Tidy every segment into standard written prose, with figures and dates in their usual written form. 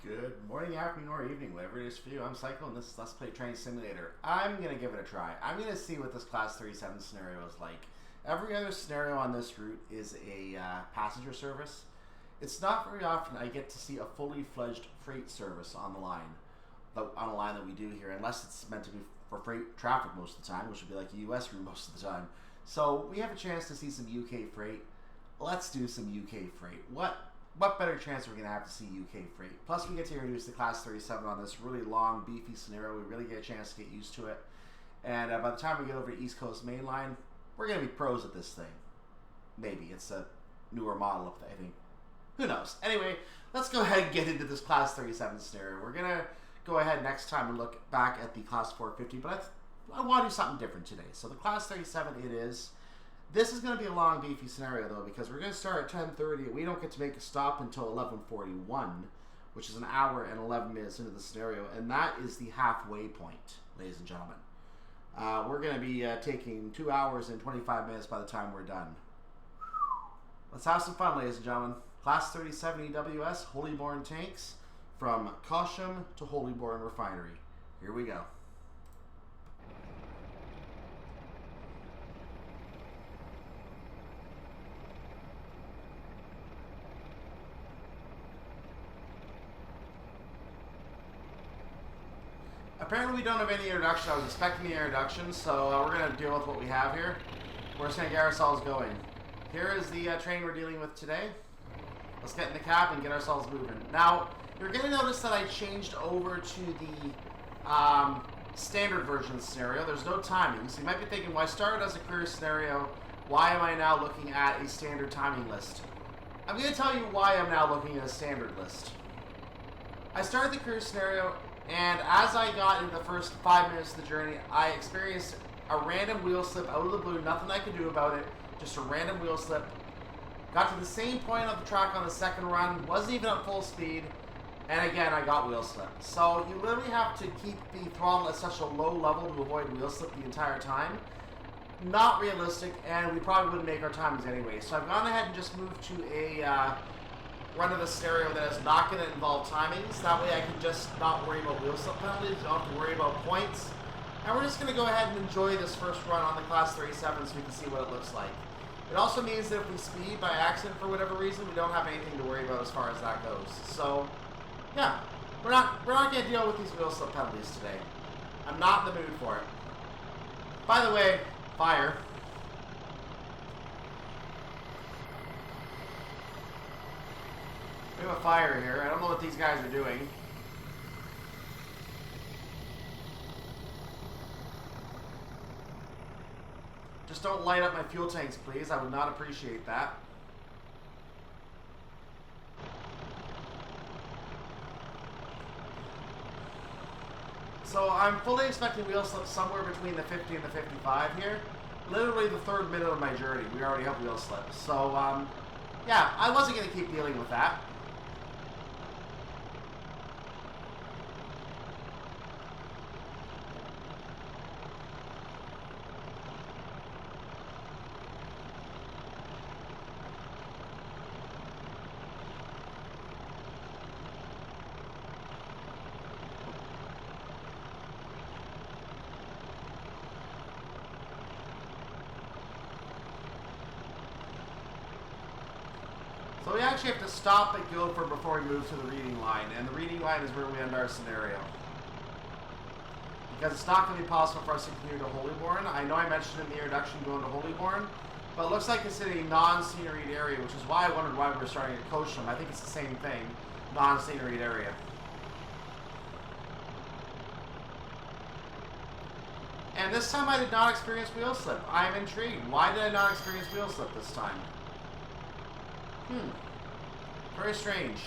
Good morning, afternoon, or evening, whatever it is for you. I'm Cycle, and this is Let's Play Train Simulator. I'm going to give it a try. I'm going to see what this Class 37 scenario is like. Every other scenario on this route is a passenger service. It's not very often I get to see a fully fledged freight service on the line, on a line that we do here, unless it's meant to be for freight traffic most of the time, which would be like a US route most of the time. So we have a chance to see some UK freight. Let's do some UK freight. What better chance are we going to have to see UK freight? Plus, we get to introduce the Class 37 on this really long, beefy scenario. We really get a chance to get used to it. And by the time we get over to East Coast Main Line, we're going to be pros at this thing. Maybe. It's a newer model, I think. Who knows? Anyway, let's go ahead and get into this Class 37 scenario. We're going to go ahead next time and look back at the Class 450, but I want to do something different today. So the Class 37 it is. This is going to be a long, beefy scenario, though, because we're going to start at 10:30, and we don't get to make a stop until 11:41, which is an hour and 11 minutes into the scenario, and that is the halfway point, ladies and gentlemen. We're going to be taking 2 hours and 25 minutes by the time we're done. Let's have some fun, ladies and gentlemen. Class 37 EWS, Holybourne tanks, from Caution to Holybourne Refinery. Here we go. Apparently we don't have any introduction. I was expecting the introduction, so we're going to deal with what we have here. We're just going to get ourselves going. Here is the train we're dealing with today. Let's get in the cab and get ourselves moving. Now, you're going to notice that I changed over to the standard version of the scenario. There's no timing. So you might be thinking, well, I started as a career scenario. Why am I now looking at a standard timing list? I'm going to tell you why I'm now looking at a standard list. I started the career scenario, and as I got into the first 5 minutes of the journey, I experienced a random wheel slip out of the blue. Nothing I could do about it. Just a random wheel slip. Got to the same point of the track on the second run. Wasn't even at full speed. And again, I got wheel slip. So you literally have to keep the throttle at such a low level to avoid wheel slip the entire time. Not realistic, and we probably wouldn't make our timings anyway. So I've gone ahead and just moved to a run of the scenario that is not going to involve timings. That way I can just not worry about wheel slip penalties. Don't have to worry about points. And we're just going to go ahead and enjoy this first run on the Class 37 so we can see what it looks like. It also means that if we speed by accident for whatever reason, we don't have anything to worry about as far as that goes. So, yeah, we're not going to deal with these wheel slip penalties today. I'm not in the mood for it. By the way, fire. We have a fire here. I don't know what these guys are doing. Just don't light up my fuel tanks, please. I would not appreciate that. So I'm fully expecting wheel slip somewhere between the 50 and the 55 here. Literally the third minute of my journey, we already have wheel slip. So, yeah, I wasn't going to keep dealing with that. So we actually have to stop at Guildford before we move to the reading line, and the reading line is where we end our scenario. Because it's not going to be possible for us to continue to Holybourne. I know I mentioned in the introduction going to Holybourne, but it looks like it's in a non-sceneried area, which is why I wondered why we were starting at Caution. I think it's the same thing, non-sceneried area. And this time I did not experience wheel slip. I am intrigued. Why did I not experience wheel slip this time? Very strange.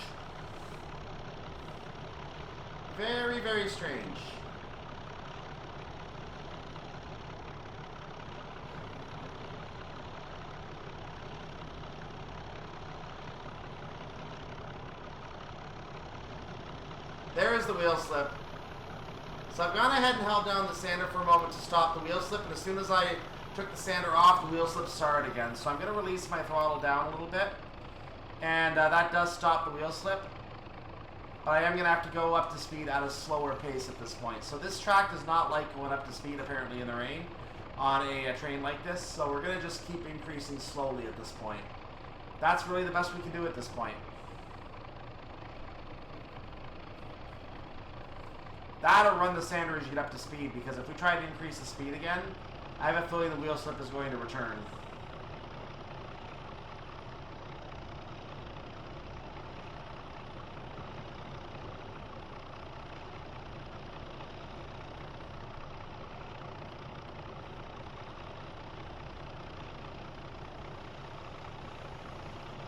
Very, very strange. There is the wheel slip. So I've gone ahead and held down the sander for a moment to stop the wheel slip, and as soon as I took the sander off, the wheel slip started again. So I'm going to release my throttle down a little bit. And that does stop the wheel slip. But I am going to have to go up to speed at a slower pace at this point. So this track does not like going up to speed, apparently, in the rain on a train like this. So we're going to just keep increasing slowly at this point. That's really the best we can do at this point. That'll run the sander as you get up to speed, because if we try to increase the speed again, I have a feeling the wheel slip is going to return.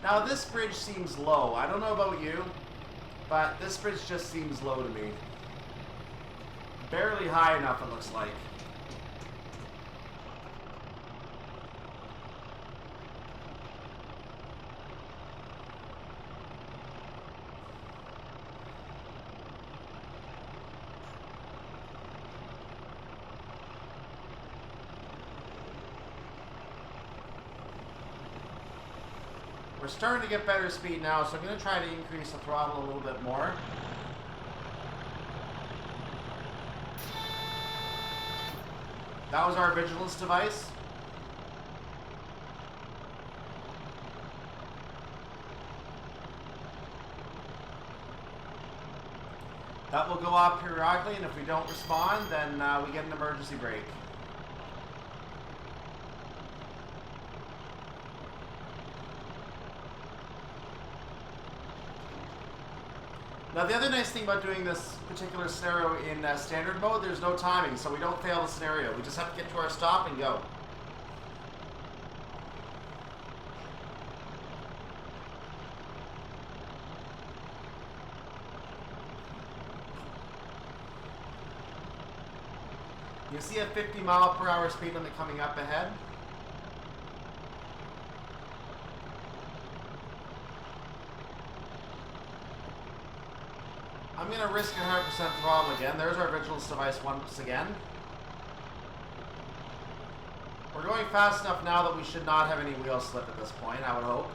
Now this bridge seems low. I don't know about you, but this bridge just seems low to me. Barely high enough, it looks like. We're starting to get better speed now, so I'm going to try to increase the throttle a little bit more. That was our vigilance device. That will go off periodically, and if we don't respond, then we get an emergency brake. Now the other nice thing about doing this particular scenario in standard mode, there's no timing, so we don't fail the scenario. We just have to get to our stop and go. You see a 50-mile-per-hour speed limit coming up ahead. I'm going to risk 100% throttle again. There's our vigilance device once again. We're going fast enough now that we should not have any wheel slip at this point, I would hope.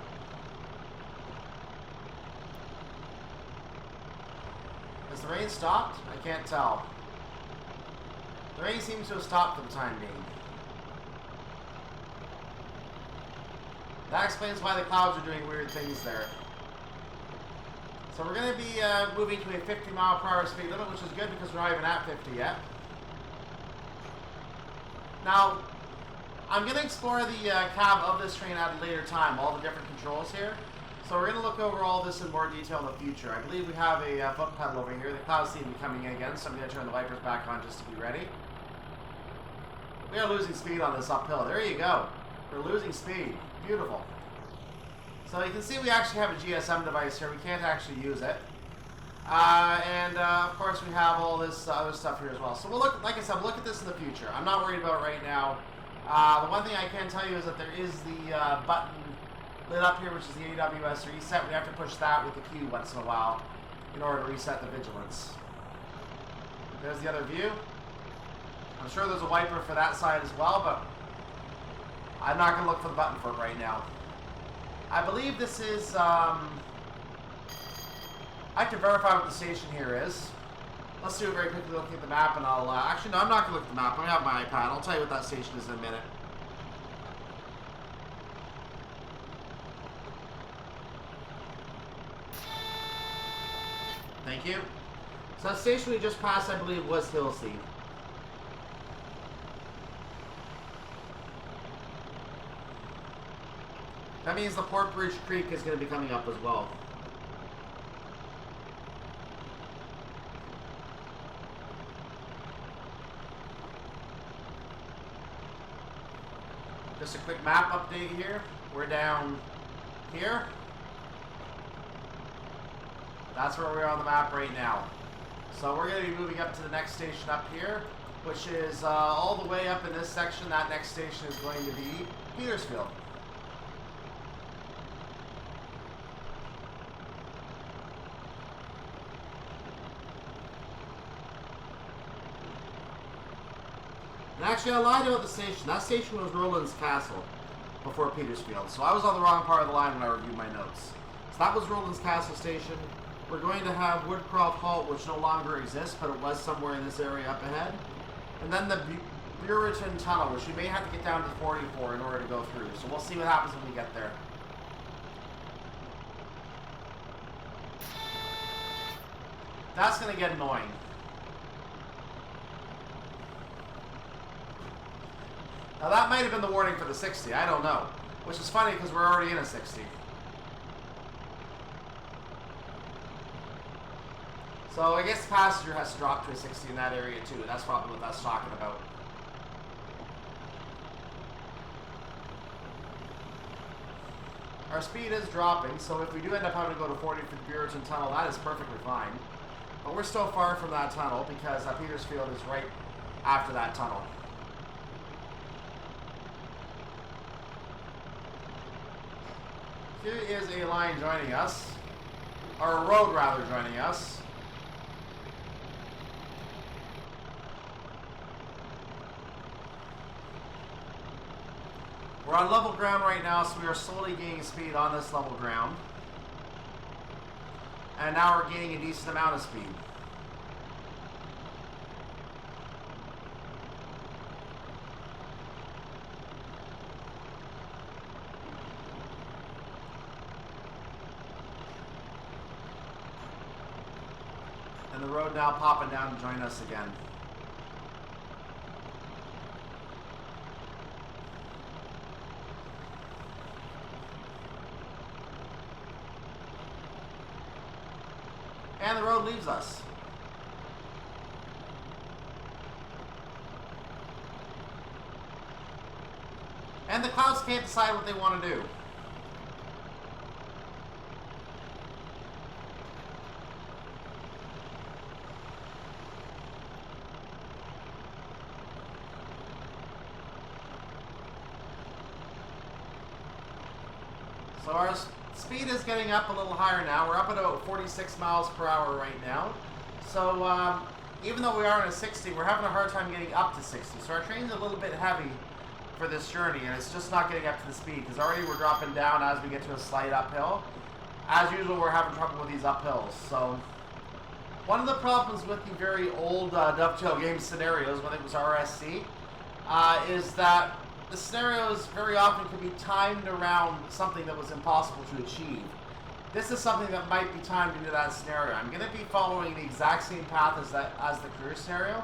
Has the rain stopped? I can't tell. The rain seems to have stopped for the time being. That explains why the clouds are doing weird things there. So we're going to be moving to a 50-mile-per-hour speed limit, which is good because we're not even at 50 yet. Now, I'm going to explore the cab of this train at a later time, all the different controls here. So we're going to look over all this in more detail in the future. I believe we have a foot pedal over here. The clouds seem to be coming in again, so I'm going to turn the wipers back on just to be ready. We are losing speed on this uphill. There you go. We're losing speed. Beautiful. So you can see we actually have a GSM device here. We can't actually use it. Of course we have all this other stuff here as well. So we'll look, like I said, we'll look at this in the future. I'm not worried about it right now. The one thing I can tell you is that there is the button lit up here, which is the AWS reset. We have to push that with the key once in a while in order to reset the vigilance. There's the other view. I'm sure there's a wiper for that side as well, but I'm not going to look for the button for it right now. I believe this is, I have to verify what the station here is. Let's do it very quickly looking at the map, and I'll, actually no, I'm not going to look at the map. I have my iPad. I'll tell you what that station is in a minute. Thank you. So that station we just passed, I believe, was Hillsea. That means the Portbridge Creek is going to be coming up as well. Just a quick map update here. We're down here. That's where we are on the map right now. So we're going to be moving up to the next station up here, which is all the way up in this section. That next station is going to be Petersfield. And actually, I lied about the station. That station was Rowlands Castle before Petersfield. So I was on the wrong part of the line when I reviewed my notes. So that was Rowlands Castle Station. We're going to have Woodcroft Halt, which no longer exists, but it was somewhere in this area up ahead. And then the Brereton Tunnel, which you may have to get down to 44 in order to go through. So we'll see what happens when we get there. That's going to get annoying. Now that might have been the warning for the 60, I don't know. Which is funny because we're already in a 60. So I guess the passenger has to drop to a 60 in that area too. That's probably what that's talking about. Our speed is dropping, so if we do end up having to go to 40 for the Brereton Tunnel, that is perfectly fine. But we're still far from that tunnel because Petersfield is right after that tunnel. Here is a line joining us, or a road rather joining us. We're on level ground right now, so we are slowly gaining speed on this level ground. And now we're gaining a decent amount of speed. And the road now popping down to join us again. And the road leaves us. And the clouds can't decide what they want to do. So our speed is getting up a little higher now. We're up at about 46 miles per hour right now. So even though we are in a 60, we're having a hard time getting up to 60. So our train's a little bit heavy for this journey, and it's just not getting up to the speed because already we're dropping down as we get to a slight uphill. As usual, we're having trouble with these uphills. So one of the problems with the very old Dovetail game scenarios, when it was RSC, is that the scenarios very often could be timed around something that was impossible to achieve. This is something that might be timed into that scenario. I'm going to be following the exact same path as the career scenario,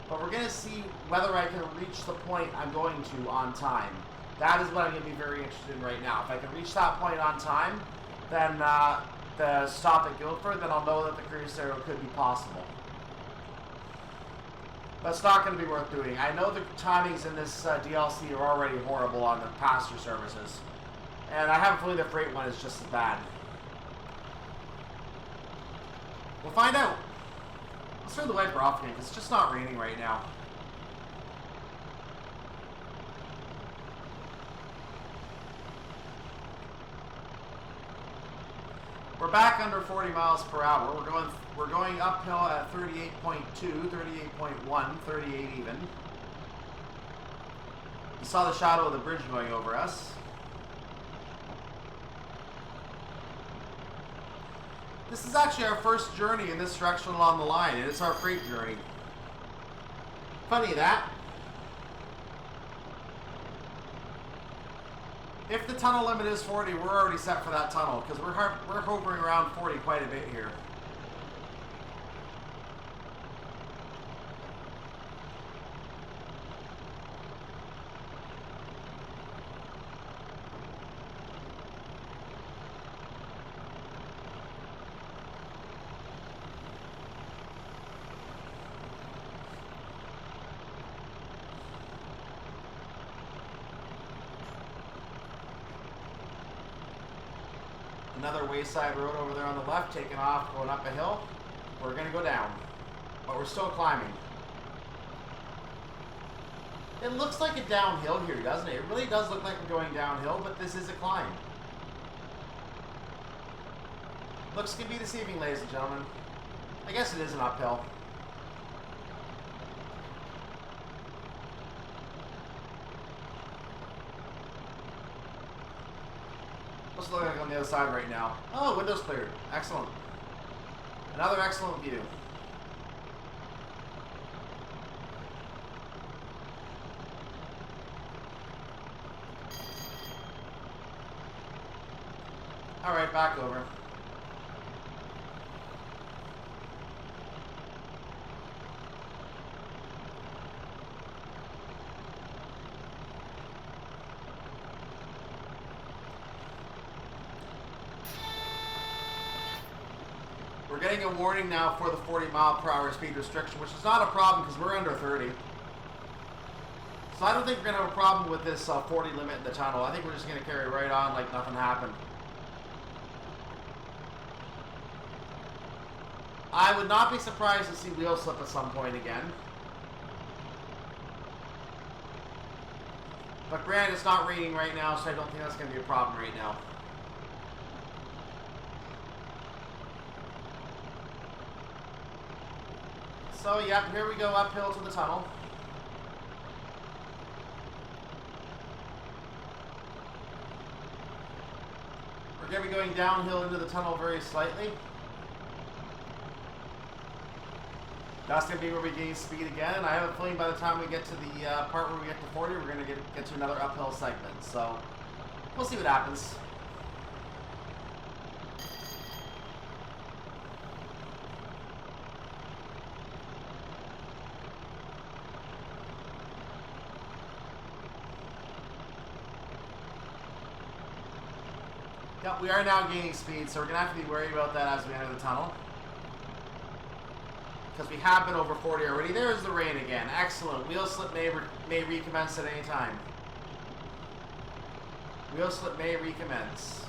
but we're going to see whether I can reach the point I'm going to on time. That is what I'm going to be very interested in right now. If I can reach that point on time, then the stop at Guildford, then I'll know that the career scenario could be possible. But it's not going to be worth doing. I know the timings in this DLC are already horrible on the passenger services. And I have a feeling the freight one is just as bad. We'll find out. Let's turn the wiper off again, because it's just not raining right now. We're back under 40 miles per hour. We're going uphill at 38.2, 38.1, 38 even. You saw the shadow of the bridge going over us. This is actually our first journey in this direction along the line, and it's our freight journey. Funny that. If the tunnel limit is 40, we're already set for that tunnel, because we're hovering around 40 quite a bit here. Another wayside road over there on the left, taking off, going up a hill. We're going to go down, but we're still climbing. It looks like a downhill here, doesn't it? It really does look like we're going downhill, but this is a climb. Looks can be deceiving, ladies and gentlemen. I guess it is an uphill. What's it look like on the other side right now? Oh, window's cleared. Excellent. Another excellent view. Alright, back over. We're getting a warning now for the 40-mile-per-hour speed restriction, which is not a problem because we're under 30. So I don't think we're going to have a problem with this 40 limit in the tunnel. I think we're just going to carry right on like nothing happened. I would not be surprised to see wheel slip at some point again. But granted, it's not raining right now, so I don't think that's going to be a problem right now. So, yep, here we go uphill to the tunnel. We're going to be going downhill into the tunnel very slightly. That's going to be where we gain speed again, and I have a feeling by the time we get to the part where we get to 40, we're going to get to another uphill segment. So, we'll see what happens. Yep, we are now gaining speed, so we're going to have to be worried about that as we enter the tunnel. Because we have been over 40 already. There's the rain again. Excellent. Wheel slip may recommence at any time. Wheel slip may recommence.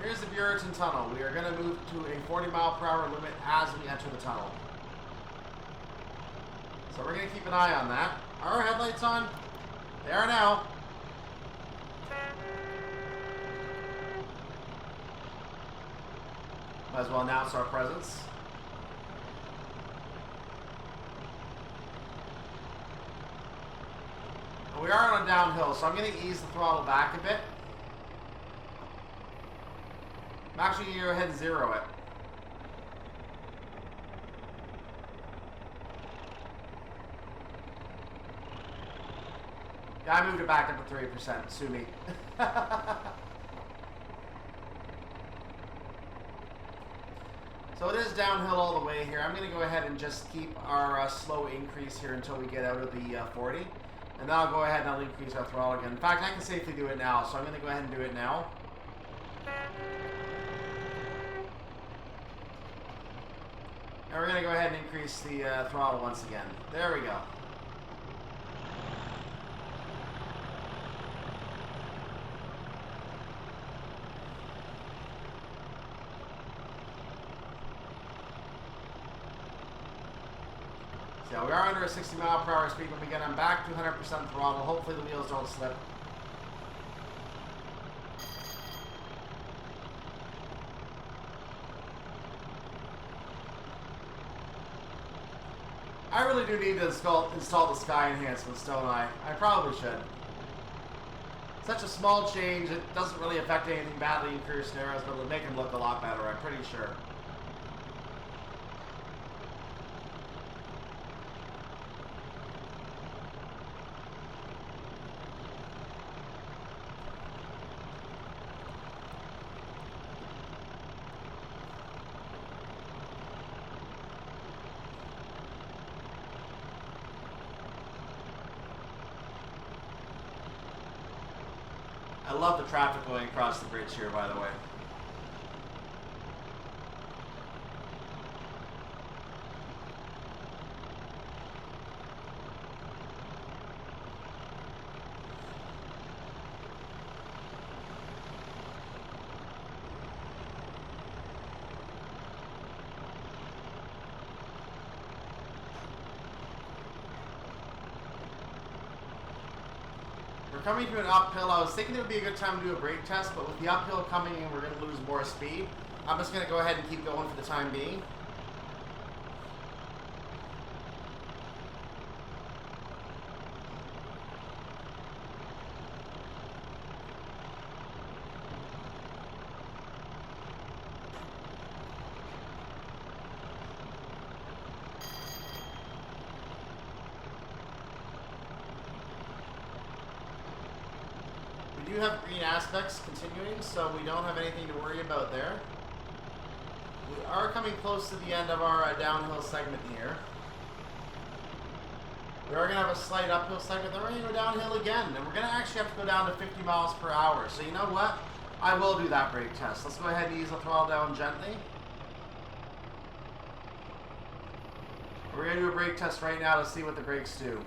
Here's the Buriton Tunnel. We are going to move to a 40-mile-per-hour limit as we enter the tunnel. So we're going to keep an eye on that. Are our headlights on? They are now. Might as well announce our presence. But we are on a downhill, so I'm going to ease the throttle back a bit. I'm actually going to go ahead and zero it. Yeah, I moved it back up to 3%. Sue me. So it is downhill all the way here. I'm going to go ahead and just keep our slow increase here until we get out of the 40. And then I'll go ahead and I'll increase our throttle again. In fact, I can safely do it now, so I'm going to go ahead and do it now. And we're going to go ahead and increase the throttle once again. There we go. So we are under a 60-mile-per-hour speed when we get on back to 100% throttle. Hopefully the wheels don't slip. I really do need to install the sky enhancements, don't I? I probably should. Such a small change, it doesn't really affect anything badly in career scenarios, but it'll make them look a lot better, I'm pretty sure. I love the traffic going across the bridge here, by the way. Coming to an uphill, I was thinking it would be a good time to do a brake test, but with the uphill coming in, we're going to lose more speed. I'm just going to go ahead and keep going for the time being. do have green aspects continuing, so we don't have anything to worry about there. We are coming close to the end of our downhill segment here. We are going to have a slight uphill segment, then we're going to go downhill again, and we're going to actually have to go down to 50 miles per hour. So you know what? I will do that brake test. Let's go ahead and ease the throttle down gently. We're going to do a brake test right now to see what the brakes do.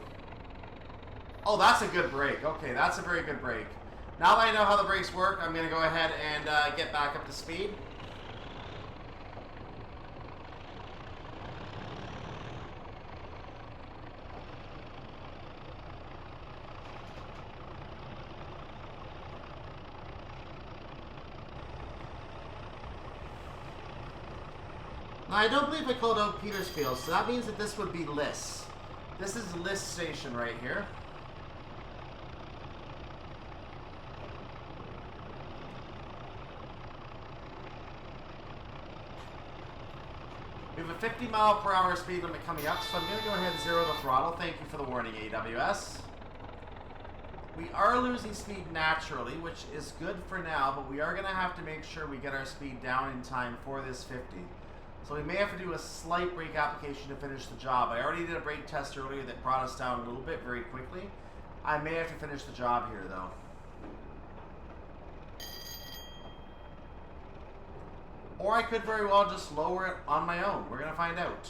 Oh, that's a good brake. Okay, that's a very good brake. Now that I know how the brakes work, I'm going to go ahead and get back up to speed. Now, I don't believe I called out Petersfield, so that means that this would be Liss. This is Liss Station right here. We have a 50 mile per hour speed limit coming up, so I'm going to go ahead and zero the throttle. Thank you for the warning, AWS. We are losing speed naturally, which is good for now, but we are going to have to make sure we get our speed down in time for this 50. So we may have to do a slight brake application to finish the job. I already did a brake test earlier that brought us down a little bit very quickly. I may have to finish the job here though. Or I could very well just lower it on my own. We're going to find out.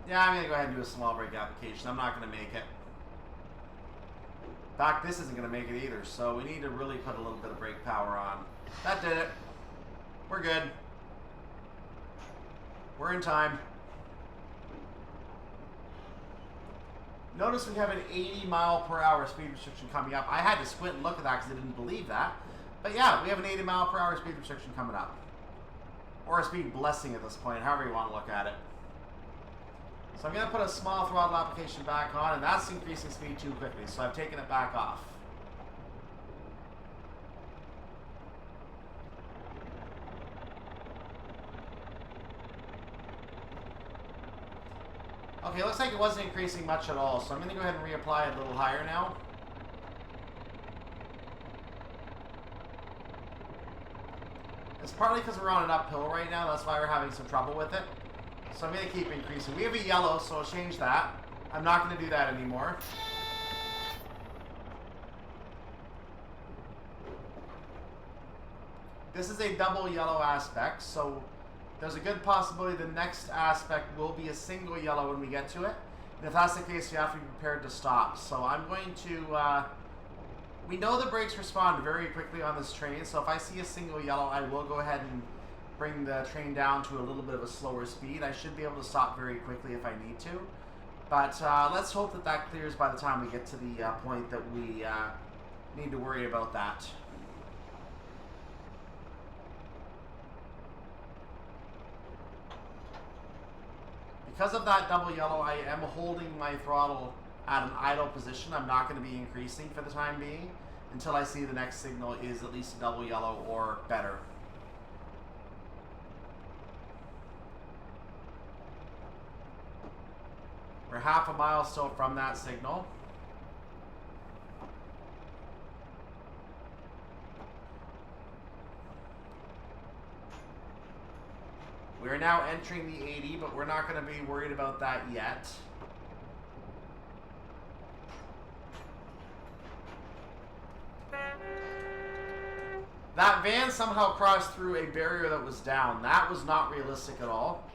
Yeah, I'm going to go ahead and do a small brake application. I'm not going to make it. In fact, this isn't going to make it either, so we need to really put a little bit of brake power on. That did it. We're good. We're in time. Notice we have an 80 mile per hour speed restriction coming up. I had to squint and look at that because I didn't believe that. But yeah, we have an 80 mile per hour speed restriction coming up. Or a speed blessing at this point, however you want to look at it. So I'm going to put a small throttle application back on, and that's increasing speed too quickly, so I've taken it back off. Okay, looks like it wasn't increasing much at all, so I'm going to go ahead and reapply it a little higher now. It's partly because we're on an uphill right now, that's why we're having some trouble with it. So I'm going to keep increasing. We have a yellow, so I'll change that. I'm not going to do that anymore. This is a double yellow aspect, so there's a good possibility the next aspect will be a single yellow when we get to it. And if that's the case, you have to be prepared to stop. So I'm going to... we know the brakes respond very quickly on this train, so if I see a single yellow, I will go ahead and bring the train down to a little bit of a slower speed. I should be able to stop very quickly if I need to. But let's hope that that clears by the time we get to the point that we need to worry about that. Because of that double yellow, I am holding my throttle at an idle position. I'm not going to be increasing for the time being until I see the next signal is at least a double yellow or better. We're half a mile still from that signal. We're now entering the 80, but we're not going to be worried about that yet. That van somehow crossed through a barrier that was down. That was not realistic at all.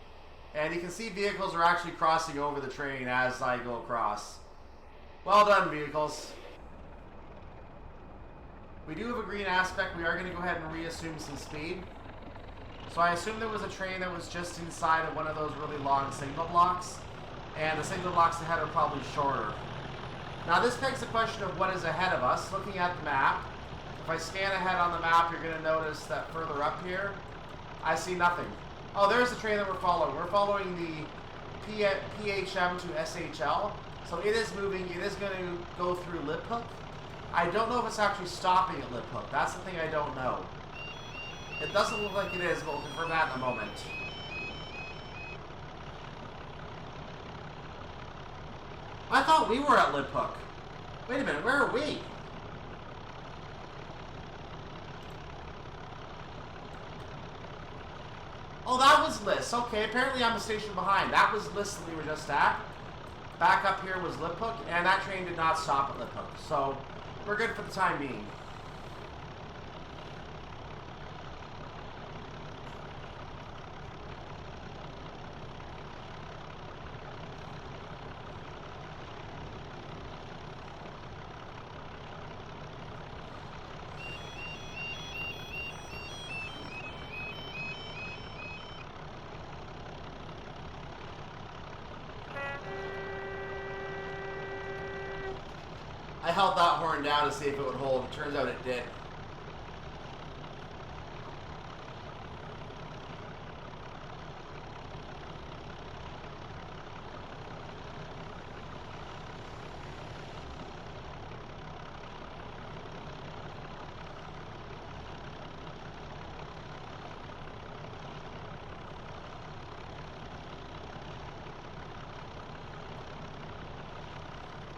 And you can see vehicles are actually crossing over the train as I go across. Well done, vehicles. We do have a green aspect. We are going to go ahead and reassume some speed. So I assume there was a train that was just inside of one of those really long signal blocks. And the signal blocks ahead are probably shorter. Now this begs the question of what is ahead of us. Looking at the map, if I scan ahead on the map, you're going to notice that further up here, I see nothing. Oh, there's the train that we're following. We're following the PHM to SHL. So it is moving. It is going to go through Liphook. I don't know if it's actually stopping at Liphook. That's the thing I don't know. It doesn't look like it is, but we'll confirm that in a moment. I thought we were at Liphook. Wait a minute, where are we? Oh, that was Liss. Okay, apparently I'm the station behind. That was Liss that we were just at. Back up here was Liphook, and that train did not stop at Liphook. So, we're good for the time being. I held that horn down to see if it would hold. It turns out it did.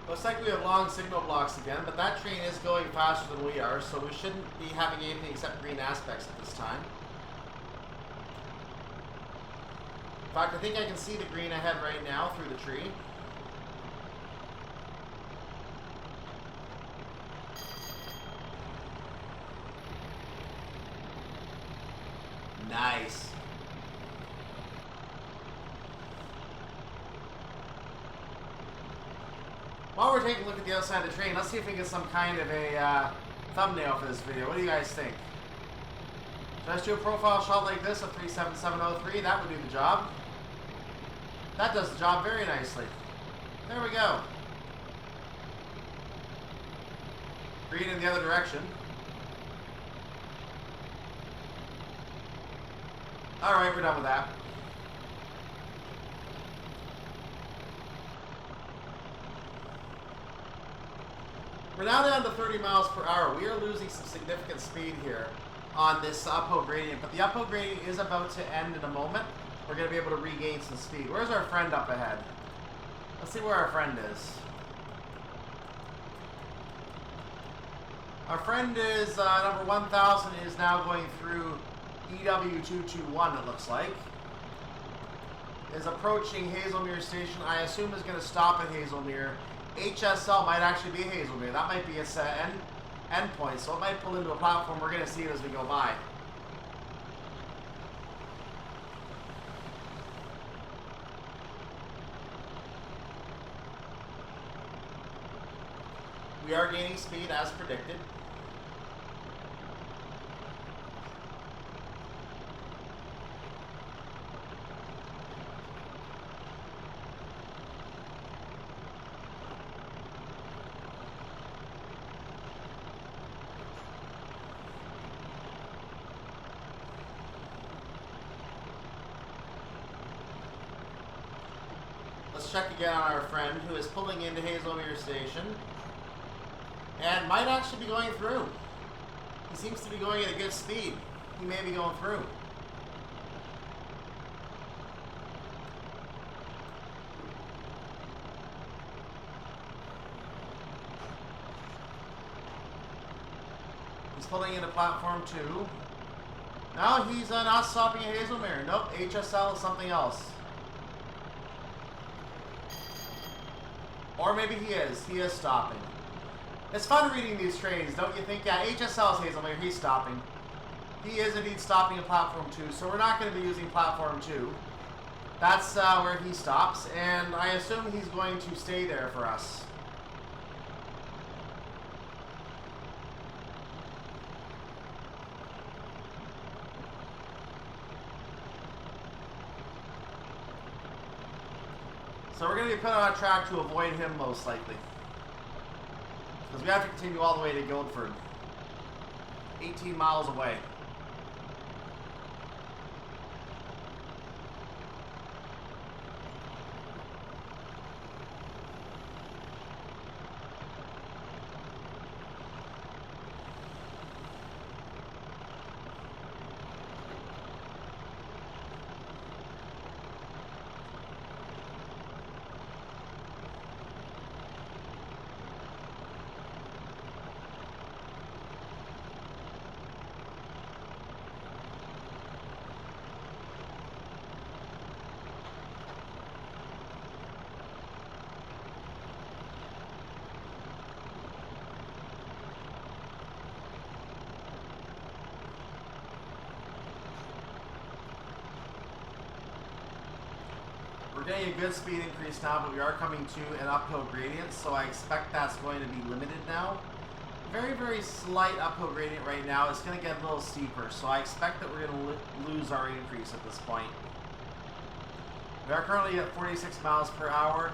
Looks like we have long signal blocks again, but that train is going faster than we are, so we shouldn't be having anything except green aspects at this time. In fact, I think I can see the green ahead right now through the tree. Nice. While we're taking a look at the outside of the train, let's see if we can get some kind of a thumbnail for this video. What do you guys think? Should I just do a profile shot like this of 37703? That would do the job. That does the job very nicely. There we go. Green in the other direction. Alright, we're done with that. We're now down to 30 miles per hour. We are losing some significant speed here on this uphill gradient, but the uphill gradient is about to end in a moment. We're going to be able to regain some speed. Where's our friend up ahead? Let's see where our friend is. Our friend is, number 1000 is now going through EW221, it looks like. Is approaching Hazelmere Station. I assume is going to stop at Hazelmere. HSL might actually be Hazelmere. That might be its end point, so it might pull into a platform. We're going to see it as we go by. We are gaining speed as predicted. Check again on our friend who is pulling into Hazelmere Station and might actually be going through. He seems to be going at a good speed. He may be going through. He's pulling into platform 2. No, he's not stopping at Hazelmere. Nope, HSL is something else. Or maybe he is. He is stopping. It's fun reading these trains, don't you think? Yeah, HSL is Hazelmere. He's stopping. He is indeed stopping at platform 2, so we're not going to be using platform 2. That's where he stops, and I assume he's going to stay there for us. So we're going to be put on a track to avoid him most likely. Because we have to continue all the way to Guildford. 18 miles away. We're getting a good speed increase now, but we are coming to an uphill gradient, so I expect that's going to be limited now. Very, very slight uphill gradient right now. It's going to get a little steeper, so I expect that we're going to lose our increase at this point. We are currently at 46 miles per hour.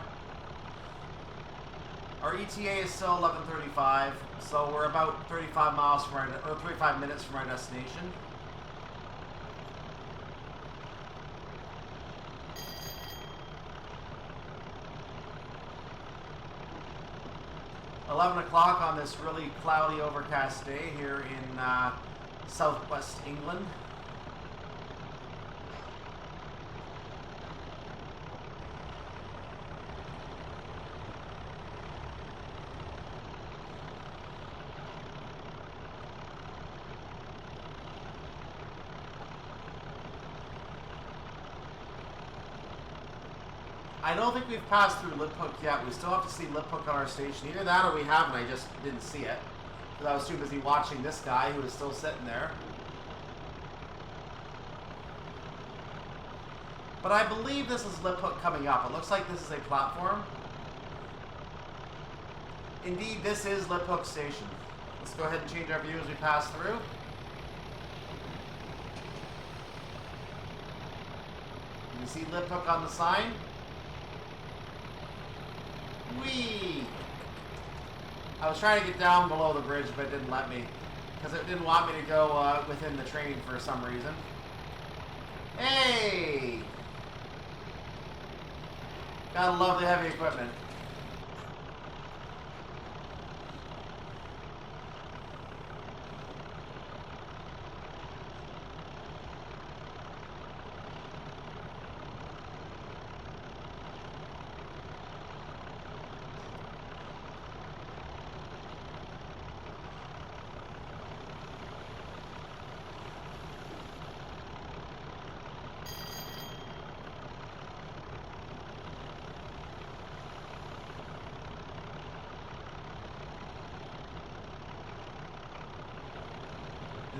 Our ETA is still 11:35, so we're about 35 miles from our, or 35 minutes from our destination. $11 o'clock on this really cloudy, overcast day here in southwest England. I don't think we've passed through Liphook yet. We still have to see Liphook on our station. Either that or we haven't. I just didn't see it, because I was too busy watching this guy who was still sitting there. But I believe this is Liphook coming up. It looks like this is a platform. Indeed, this is Liphook Station. Let's go ahead and change our view as we pass through. You see Liphook on the sign. Whee! I was trying to get down below the bridge, but it didn't let me, because it didn't want me to go within the train for some reason. Hey! Gotta love the heavy equipment.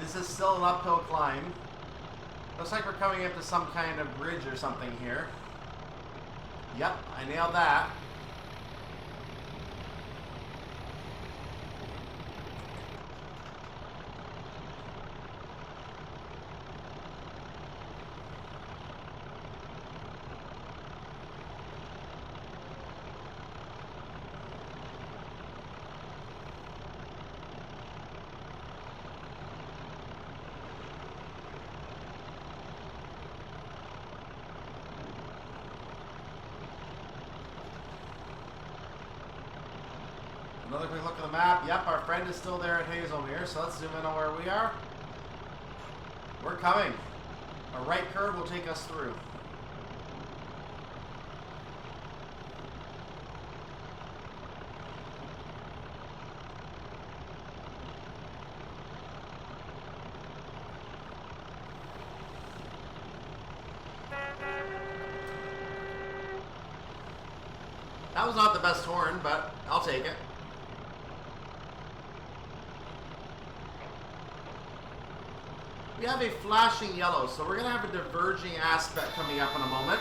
This is still an uphill climb. Looks like we're coming up to some kind of bridge or something here. Yep, I nailed that. Another quick look at the map. Yep, our friend is still there at Hazelmere, so let's zoom in on where we are. We're coming. A right curve will take us through. That was not the best horn, but I'll take it. We have a flashing yellow, so we're going to have a diverging aspect coming up in a moment.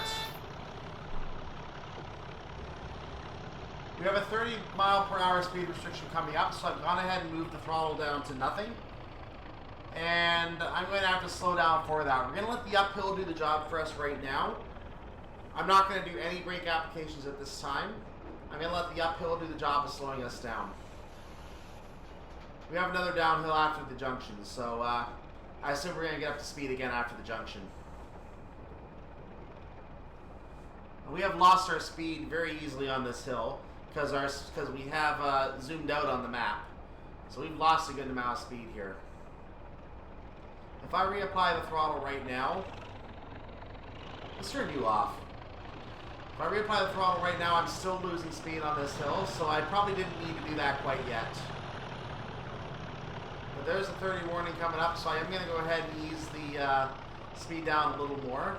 We have a 30 mile per hour speed restriction coming up, so I've gone ahead and moved the throttle down to nothing. And I'm going to have to slow down for that. We're going to let the uphill do the job for us right now. I'm not going to do any brake applications at this time. I'm going to let the uphill do the job of slowing us down. We have another downhill after the junction, so I assume we're going to get up to speed again after the junction. We have lost our speed very easily on this hill because we have zoomed out on the map. So we've lost a good amount of speed here. If I reapply the throttle right now, let's turn you off. If I reapply the throttle right now, I'm still losing speed on this hill, so I probably didn't need to do that quite yet. But there's a 30 warning coming up, so I am going to go ahead and ease the speed down a little more.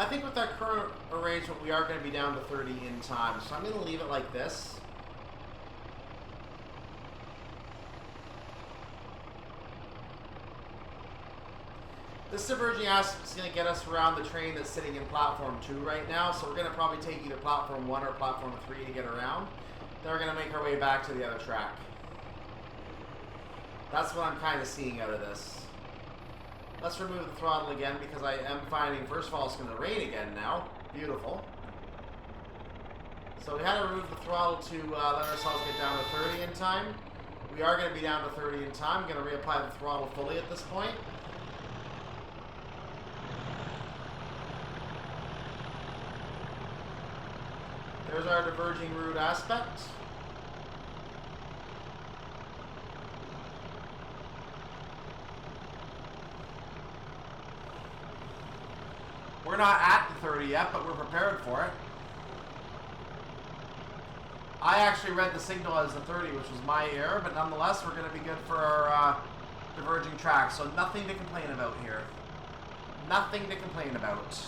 I think with our current arrangement, we are going to be down to 30 in time. So I'm going to leave it like this. This diverging aspect is going to get us around the train that's sitting in platform 2 right now. So we're going to probably take either platform 1 or platform 3 to get around. Then we're going to make our way back to the other track. That's what I'm kind of seeing out of this. Let's remove the throttle again because I am finding, first of all, it's going to rain again now. Beautiful. So we had to remove the throttle to let ourselves get down to 30 in time. We are going to be down to 30 in time. I'm going to reapply the throttle fully at this point. There's our diverging route aspect. We're not at the 30 yet, but we're prepared for it. I actually read the signal as the 30, which was my error, but nonetheless, we're going to be good for our diverging track. So nothing to complain about here. Nothing to complain about.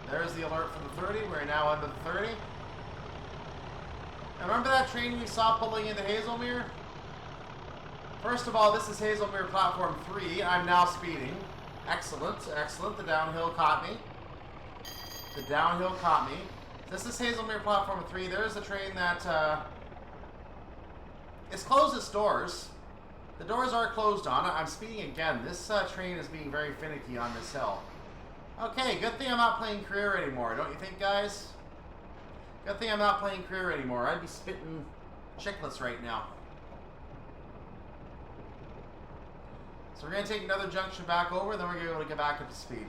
There's the alert for the 30. We're now under the 30. And remember that train we saw pulling into Hazelmere? First of all, this is Hazelmere platform 3. I'm now speeding. Excellent, excellent. The downhill caught me. The downhill caught me. This is Hazelmere platform 3. There's the train that it's closed its doors. The doors are closed on it. I'm speeding again. This train is being very finicky on this hill. Okay, good thing I'm not playing career anymore, don't you think, guys? Good thing I'm not playing career anymore. I'd be spitting chiclets right now. So we're going to take another junction back over, then we're going to be able to get back up to speed.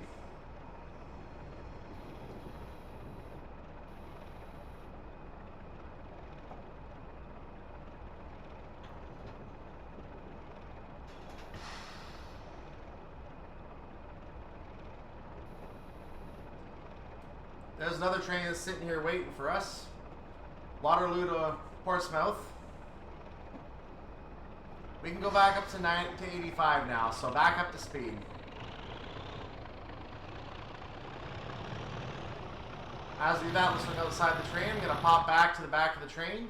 There's another train that's sitting here waiting for us. Waterloo to Portsmouth. We can go back up to 85 now, so back up to speed. As we do that, let's look outside the train. I'm going to pop back to the back of the train.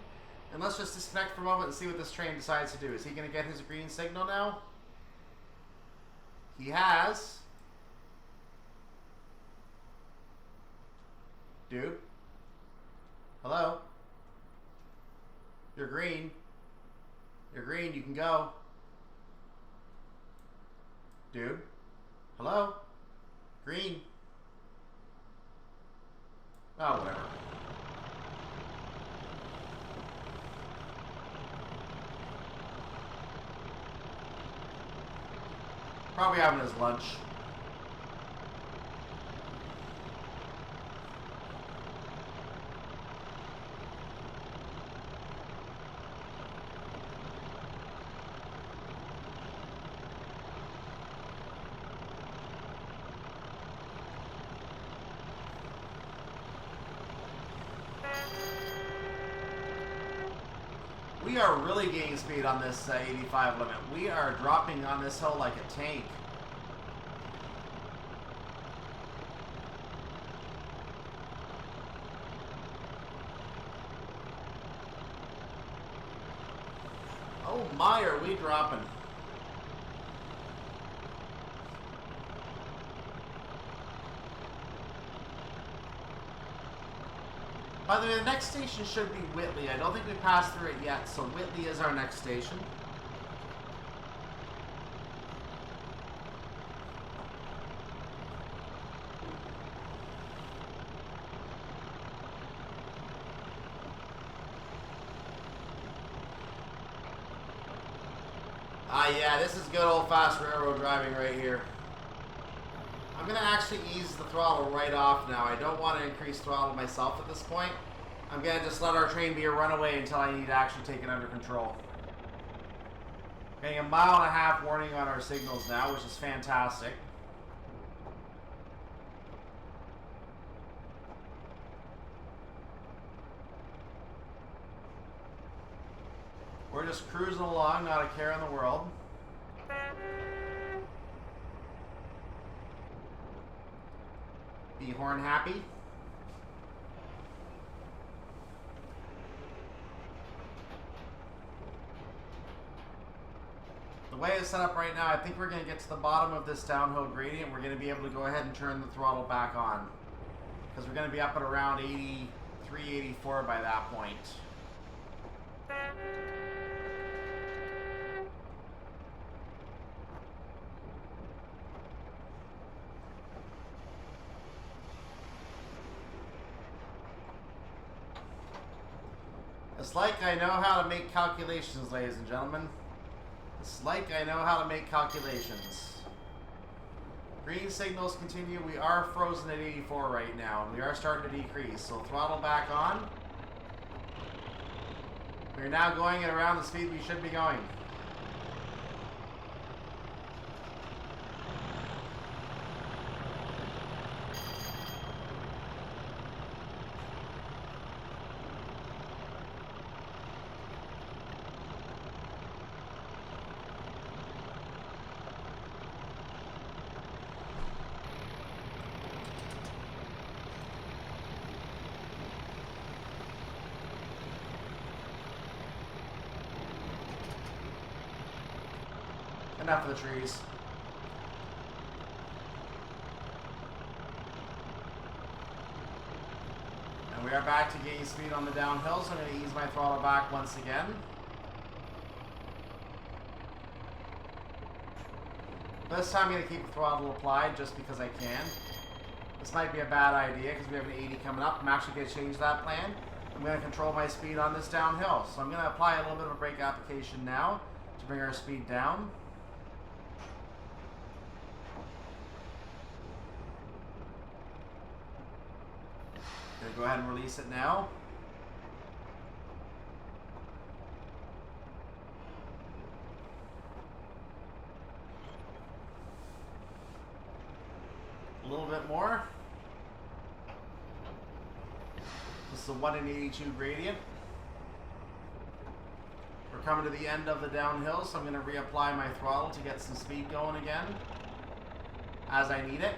And let's just disconnect for a moment and see what this train decides to do. Is he going to get his green signal now? He has. Dude? Hello? You're green. You're green, you can go. Dude? Hello? Green. Oh, whatever. Probably having his lunch. We are really gaining speed on this 85 limit. We are dropping on this hill like a tank. Oh my, are we dropping? By the way, the next station should be Witley. I don't think we passed through it yet, so Witley is our next station. Yeah, this is good old fast railroad driving right here. I'm going to actually ease the throttle right off now. I don't want to increase throttle myself at this point. I'm going to just let our train be a runaway until I need to actually take it under control. Getting a 1.5 mile warning on our signals now, which is fantastic. just cruising along, not a care in the world. Be horn happy. The way it's set up right now, I think we're going to get to the bottom of this downhill gradient. We're going to be able to go ahead and turn the throttle back on. Because we're going to be up at around 83, 84 by that point. It's like I know how to make calculations, ladies and gentlemen. It's like I know how to make calculations. Green signals continue. We are frozen at 84 right now. We are starting to decrease. So throttle back on. We're now going at around the speed we should be going. Enough of the trees. And we are back to gaining speed on the downhill, so I'm going to ease my throttle back once again. This time I'm going to keep the throttle applied just because I can. This might be a bad idea because we have an 80 coming up. I'm actually going to change that plan. I'm going to control my speed on this downhill. So I'm going to apply a little bit of a brake application now to bring our speed down. Gonna go ahead and release it now. A little bit more. This is a 1 in 82 gradient. We're coming to the end of the downhill, so I'm going to reapply my throttle to get some speed going again as I need it.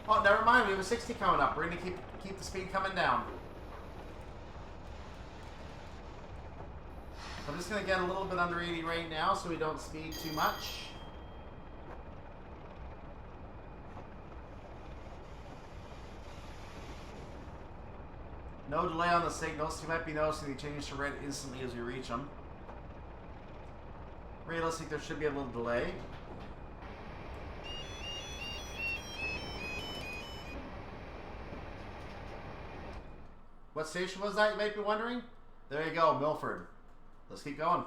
Oh, never mind. We have a 60 coming up. We're going to keep the speed coming down. So I'm just going to get a little bit under 80 right now so we don't speed too much. No delay on the signals. You might be noticing they change to red instantly as we reach them. Realistic, there should be a little delay. What station was that, you might be wondering? There you go, Milford. Let's keep going.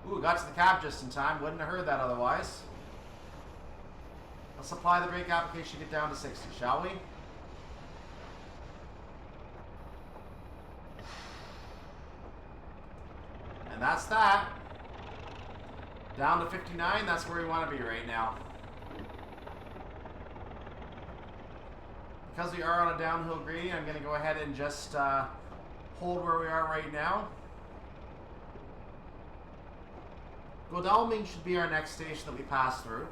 Ooh, got to the cab just in time. Wouldn't have heard that otherwise. Let's apply the brake application, get down to 60, shall we? And that's that. Down to 59, that's where we want to be right now. Because we are on a downhill gradient, I'm going to go ahead and just hold where we are right now. Godalming should be our next station that we pass through.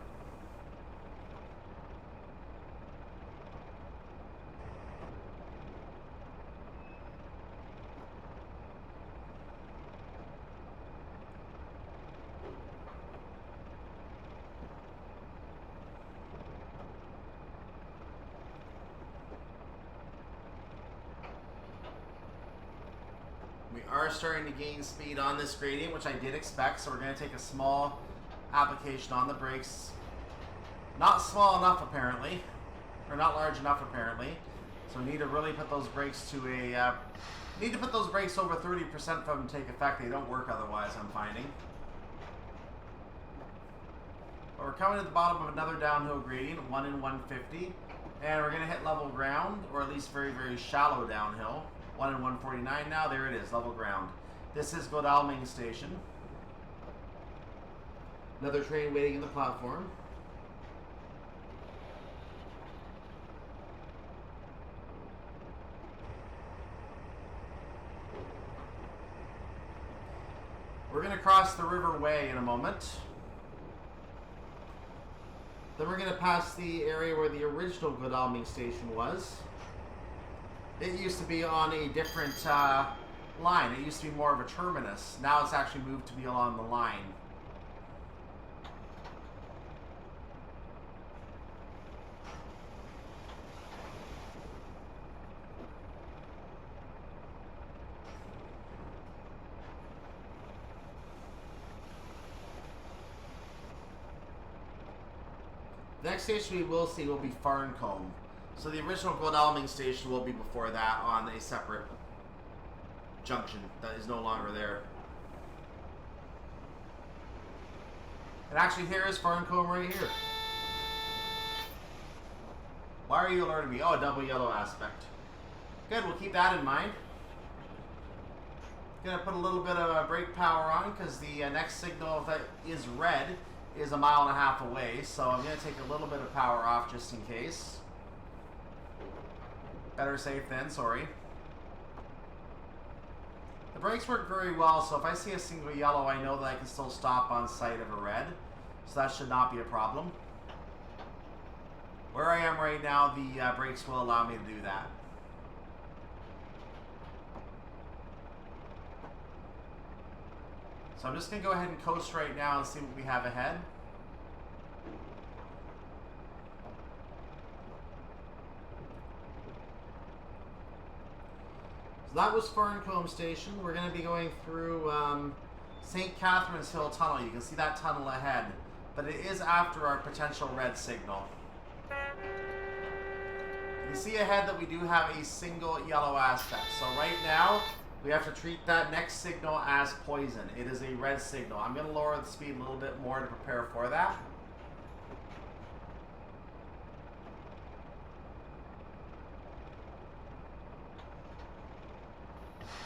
We are starting to gain speed on this gradient, which I did expect, so we're going to take a small application on the brakes. Not small enough, apparently. Or not large enough, apparently. So we need to really put those brakes to a... need to put those brakes over 30% for them to take effect. They don't work otherwise, I'm finding. But we're coming to the bottom of another downhill gradient, 1 in 150. And we're going to hit level ground, or at least very, very shallow downhill. 1 in 149 now. There it is, level ground. This is Godalming Station. Another train waiting in the platform. going to cross the River Way in a moment. Then we're going to pass the area where the original Godalming station was. It used to be on a different line. It used to be more of a terminus. Now it's actually moved to be along the line. The next station we will see will be Farncombe. So the original Godalming station will be before that on a separate junction that is no longer there. And actually here is Farncombe right here. Why are you alerting me? Oh, a double yellow aspect. Good, we'll keep that in mind. Gonna put a little bit of brake power on because the next signal that is red is 1.5 miles away, so I'm gonna take a little bit of power off just in case. Better safe than sorry. The brakes work very well, so if I see a single yellow, I know that I can still stop on sight of a red. So that should not be a problem. Where I am right now, the brakes will allow me to do that. So I'm just going to go ahead and coast right now and see what we have ahead. That was Farncombe Station. We're going to be going through St. Catherine's Hill Tunnel. You can see that tunnel ahead, but it is after our potential red signal. You can see ahead that we do have a single yellow aspect. So right now, we have to treat that next signal as poison. It is a red signal. I'm going to lower the speed a little bit more to prepare for that.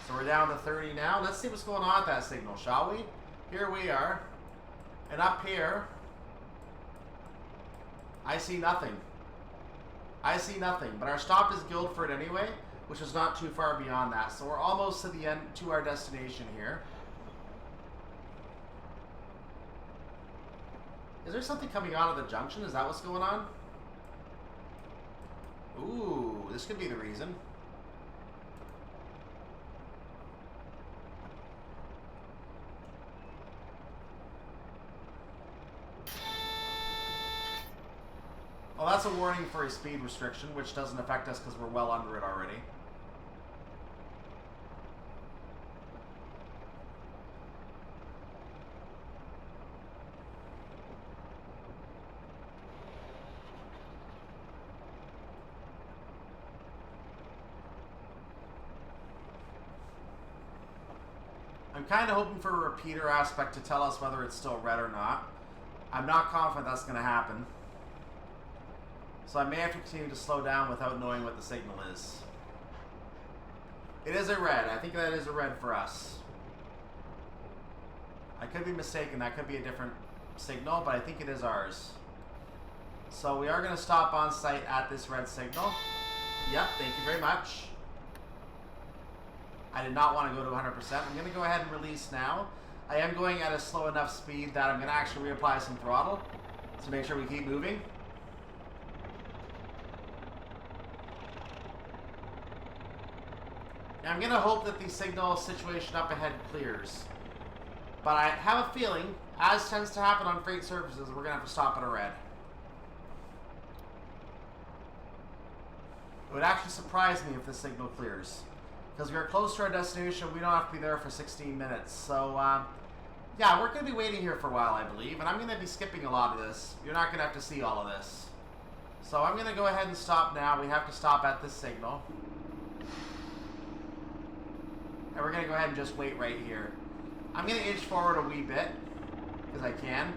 So we're down to 30 now. Let's see what's going on with that signal, shall we? Here we are. And up here, I see nothing. I see nothing. But our stop is Guildford anyway, which is not too far beyond that. So we're almost to the end, to our destination here. Is there something coming out of the junction? Is that what's going on? Ooh, this could be the reason. Well, that's a warning for a speed restriction, which doesn't affect us because we're well under it already. I'm kind of hoping for a repeater aspect to tell us whether it's still red or not. I'm not confident that's going to happen. So I may have to continue to slow down without knowing what the signal is. It is a red. I think that is a red for us. I could be mistaken. That could be a different signal, but I think it is ours. So we are going to stop on site at this red signal. Yep, thank you very much. I did not want to go to 100%. I'm going to go ahead and release now. I am going at a slow enough speed that I'm going to actually reapply some throttle to make sure we keep moving. I'm going to hope that the signal situation up ahead clears. But I have a feeling, as tends to happen on freight services, we're going to have to stop at a red. It would actually surprise me if the signal clears. Because we are close to our destination, we don't have to be there for 16 minutes. So, yeah, we're going to be waiting here for a while, I believe. And I'm going to be skipping a lot of this. You're not going to have to see all of this. So I'm going to go ahead and stop now. We have to stop at this signal. And we're going to go ahead and just wait right here. I'm going to inch forward a wee bit, because I can.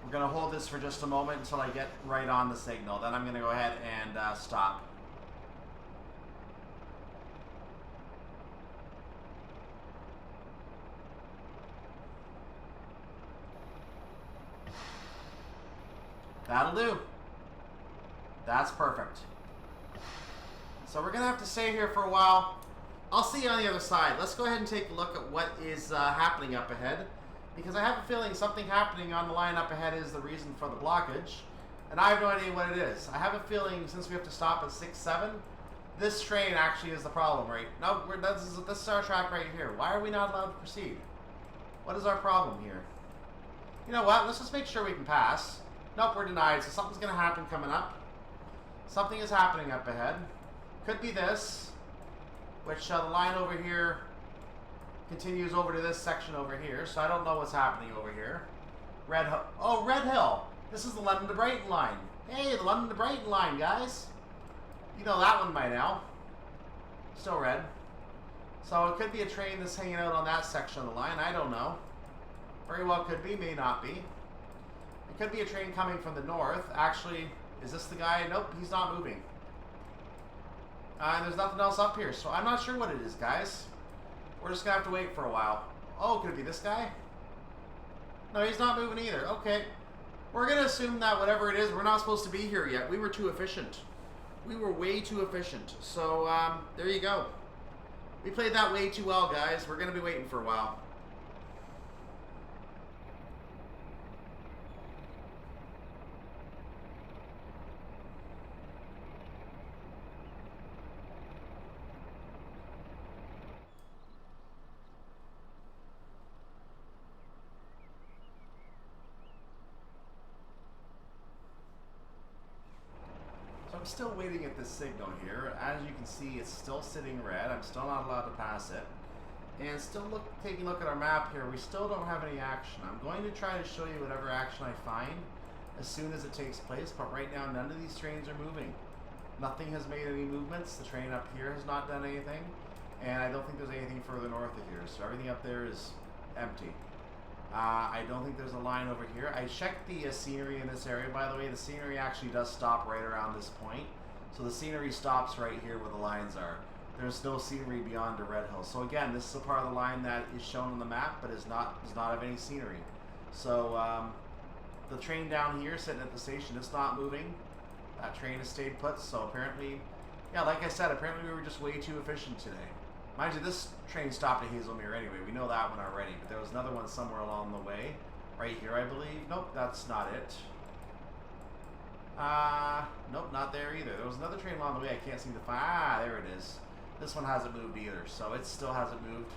We're going to hold this for just a moment until I get right on the signal. Then I'm going to go ahead and stop. That'll do. That's perfect. So we're going to have to stay here for a while. I'll see you on the other side. Let's go ahead and take a look at what is happening up ahead. Because I have a feeling something happening on the line up ahead is the reason for the blockage. And I have no idea what it is. I have a feeling since we have to stop at 6-7, this train actually is the problem, right? No, this is our track right here. Why are we not allowed to proceed? What is our problem here? You know what? Let's just make sure we can pass. Nope, we're denied. So something's going to happen coming up. Something is happening up ahead. Could be this, which the line over here continues over to this section over here. So I don't know what's happening over here. Red Hill. Oh, Red Hill. This is the London to Brighton line. Hey, the London to Brighton line, guys. You know that one by now. Still red. So it could be a train that's hanging out on that section of the line. I don't know. Very well could be, may not be. It could be a train coming from the north. Actually, is this the guy? Nope, he's not moving. And there's nothing else up here, so I'm not sure what it is, guys. We're just going to have to wait for a while. Oh, could it be this guy? No, he's not moving either. Okay. We're going to assume that whatever it is, we're not supposed to be here yet. We were too efficient. We were way too efficient. So, there you go. We played that way too well, guys. We're going to be waiting for a while. I'm still waiting at this signal here. As you can see, it's still sitting red. I'm still not allowed to pass it. And still taking a look at our map here, we still don't have any action. I'm going to try to show you whatever action I find as soon as it takes place, but right now none of these trains are moving. Nothing has made any movements. The train up here has not done anything, and I don't think there's anything further north of here, so everything up there is empty. I don't think there's a line over here. I checked the scenery in this area, by the way. The scenery actually does stop right around this point. So the scenery stops right here where the lines are. There's no scenery beyond the Red Hill. So again, this is a part of the line that is shown on the map, but does not have any scenery. So the train down here sitting at the station is not moving. That train has stayed put. So apparently, yeah, like I said, apparently we were just way too efficient today. Mind you, this train stopped at Hazelmere anyway. We know that one already. But there was another one somewhere along the way. Right here, I believe. Nope, that's not it. Nope, not there either. There was another train along the way I can't seem to find. Ah, there it is. This one hasn't moved either. So it still hasn't moved.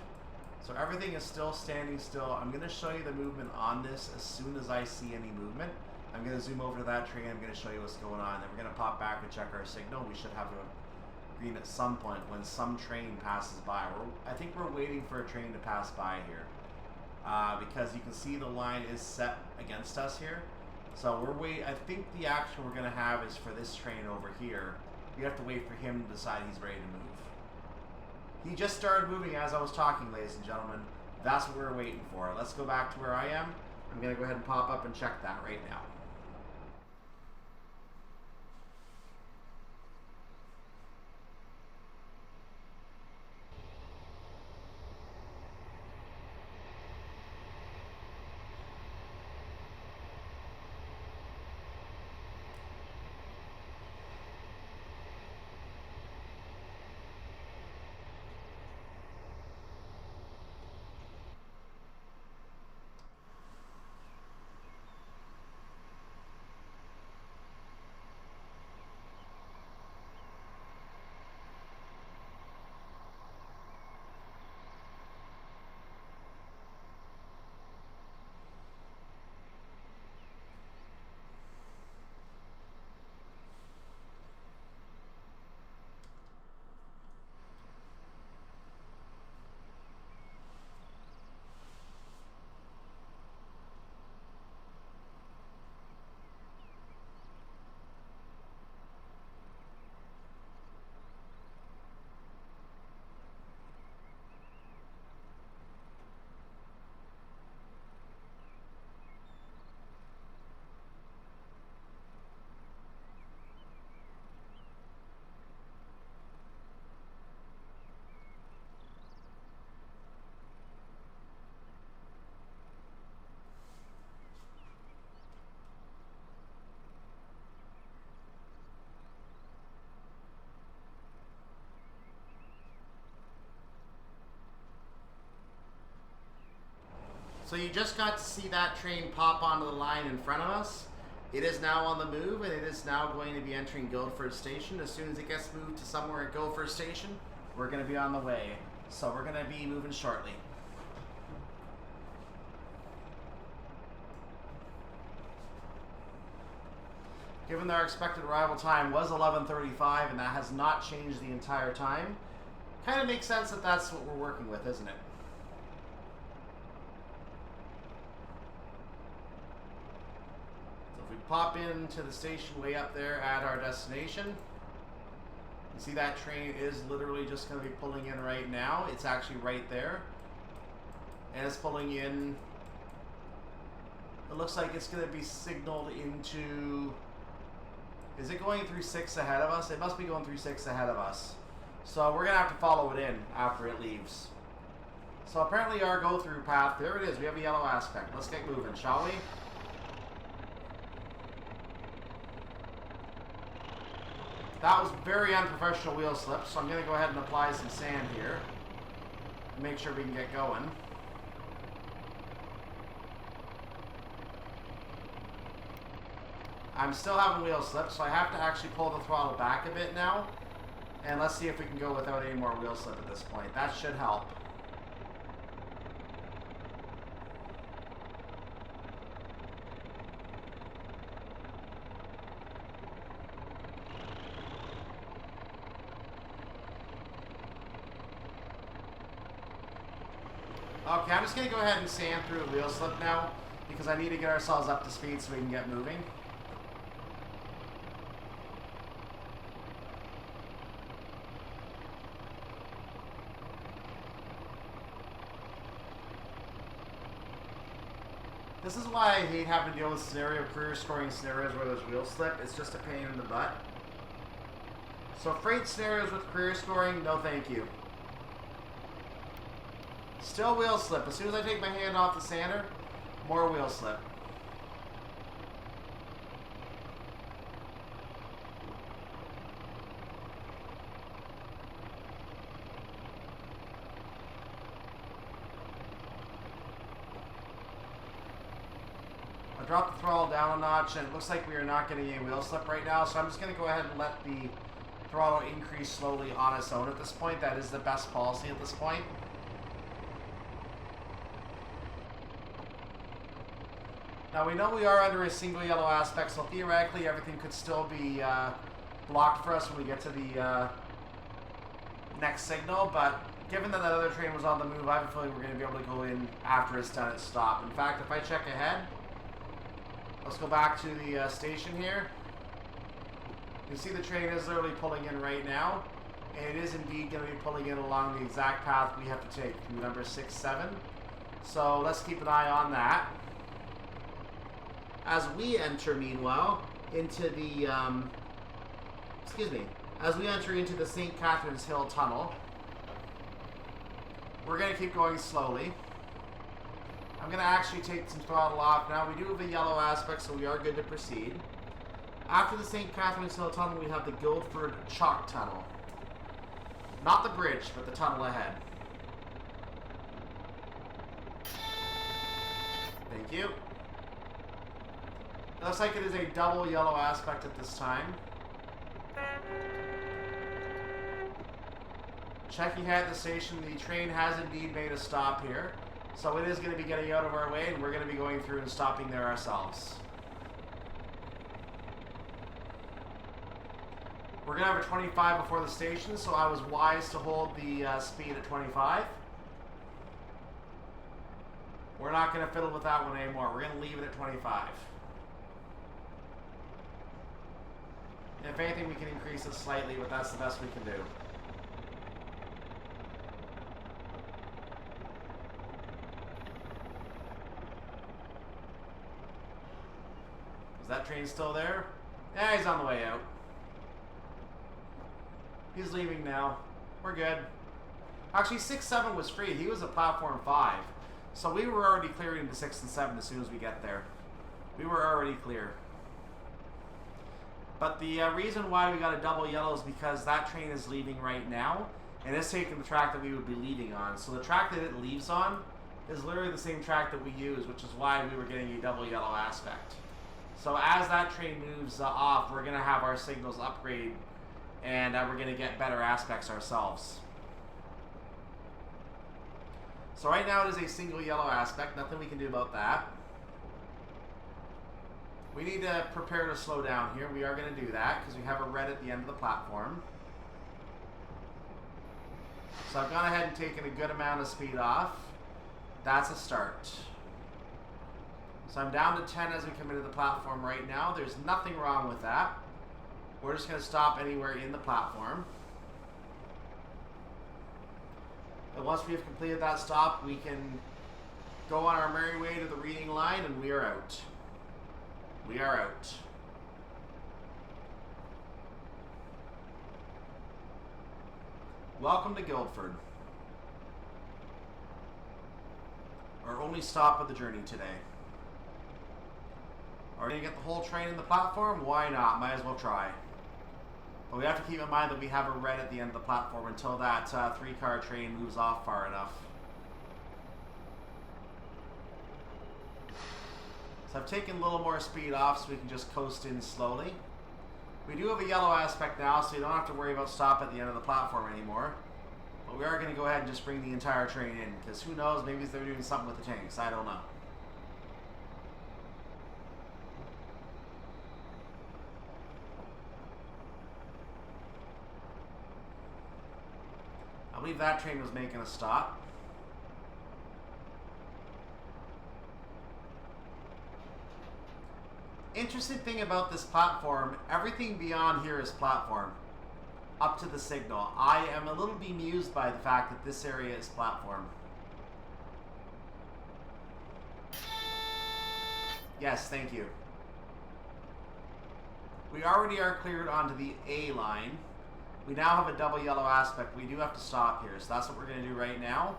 So everything is still standing still. I'm going to show you the movement on this as soon as I see any movement. I'm going to zoom over to that train. I'm going to show you what's going on. Then we're going to pop back and check our signal. We should have a green at some point when some train passes by. I think we're waiting for a train to pass by here because you can see the line is set against us here. So I think the action we're going to have is for this train over here. We have to wait for him to decide he's ready to move. He just started moving as I was talking, ladies and gentlemen. That's what we're waiting for. Let's go back to where I am. I'm going to go ahead and pop up and check that right now. So you just got to see that train pop onto the line in front of us. It is now on the move, and it is now going to be entering Guildford Station. As soon as it gets moved to somewhere at Guildford Station, we're going to be on the way. So we're going to be moving shortly. Given that our expected arrival time was 11:35, and that has not changed the entire time, kind of makes sense that that's what we're working with, isn't it? So if we pop into the station way up there at our destination, you see that train is literally just going to be pulling in right now. It's actually right there. And it's pulling in. It looks like it's going to be signaled into... Is it going through 6 ahead of us? It must be going through 6 ahead of us. So we're going to have to follow it in after it leaves. So apparently our go-through path, there it is. We have a yellow aspect. Let's get moving, shall we? That was very unprofessional wheel slip, so I'm going to go ahead and apply some sand here. Make sure we can get going. I'm still having wheel slip, so I have to actually pull the throttle back a bit now. And let's see if we can go without any more wheel slip at this point. That should help. Okay, I'm just going to go ahead and sand through the wheel slip now, because I need to get ourselves up to speed so we can get moving. This is why I hate having to deal with career scoring scenarios where there's wheel slip. It's just a pain in the butt. So freight scenarios with career scoring, no thank you. Still wheel slip. As soon as I take my hand off the sander, more wheel slip. I dropped the throttle down a notch, and it looks like we are not getting any wheel slip right now, so I'm just going to go ahead and let the throttle increase slowly on its own at this point. That is the best policy at this point. Now we know we are under a single yellow aspect, so theoretically everything could still be blocked for us when we get to the next signal, but given that that other train was on the move, I have a feeling we're going to be able to go in after it's done its stop. In fact, if I check ahead, let's go back to the station here. You see the train is literally pulling in right now, and it is indeed going to be pulling in along the exact path we have to take through number 6-7. So let's keep an eye on that. As we enter, meanwhile, into the, as we enter into the St. Catherine's Hill Tunnel, we're going to keep going slowly. I'm going to actually take some throttle off now. We do have a yellow aspect, so we are good to proceed. After the St. Catherine's Hill Tunnel, we have the Guildford Chalk Tunnel. Not the bridge, but the tunnel ahead. Thank you. It looks like it is a double yellow aspect at this time. Checking ahead at the station, the train has indeed made a stop here. So it is going to be getting out of our way, and we're going to be going through and stopping there ourselves. We're going to have a 25 before the station, so I was wise to hold the speed at 25. We're not going to fiddle with that one anymore. We're going to leave it at 25. If anything, we can increase it slightly, but that's the best we can do. Is that train still there? Yeah, he's on the way out. He's leaving now. We're good. Actually, 6-7 was free. He was at platform 5. So we were already clearing the 6 and 7 as soon as we get there. We were already clear. But the reason why we got a double yellow is because that train is leaving right now, and it's taking the track that we would be leaving on. So the track that it leaves on is literally the same track that we use, which is why we were getting a double yellow aspect. So as that train moves off, we're going to have our signals upgrade, and we're going to get better aspects ourselves. So right now it is a single yellow aspect, nothing we can do about that. We need to prepare to slow down here. We are going to do that because we have a red at the end of the platform. So I've gone ahead and taken a good amount of speed off. That's a start. So I'm down to 10 as we come into the platform right now. There's nothing wrong with that. We're just going to stop anywhere in the platform. And once we have completed that stop, we can go on our merry way to the reading line, and we are out. We are out. Welcome to Guildford. Our only stop of the journey today. Are we going to get the whole train in the platform? Why not? Might as well try. But we have to keep in mind that we have a red at the end of the platform until that three-car train moves off far enough. So I've taken a little more speed off so we can just coast in slowly. We do have a yellow aspect now, so you don't have to worry about stop at the end of the platform anymore. But we are going to go ahead and just bring the entire train in, because who knows, maybe they're doing something with the tanks. I don't know. I believe that train was making a stop. Interesting thing about this platform, everything beyond here is platform. Up to the signal. I am a little bemused by the fact that this area is platform. Yes, thank you. We already are cleared onto the A line. We now have a double yellow aspect. We do have to stop here, so that's what we're going to do right now.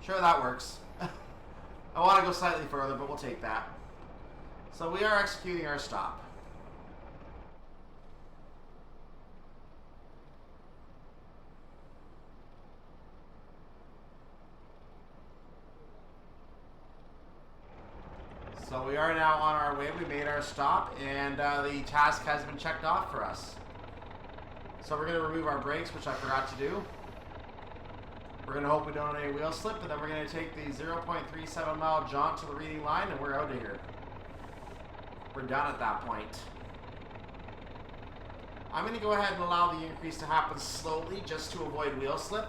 Sure, that works. I want to go slightly further, but we'll take that. So we are executing our stop. So we are now on our way. We made our stop, and the task has been checked off for us. So we're going to remove our brakes, which I forgot to do. We're going to hope we don't have any wheel slip, and then we're going to take the 0.37 mile jaunt to the reading line, and we're out of here. We're done at that point. I'm going to go ahead and allow the increase to happen slowly just to avoid wheel slip.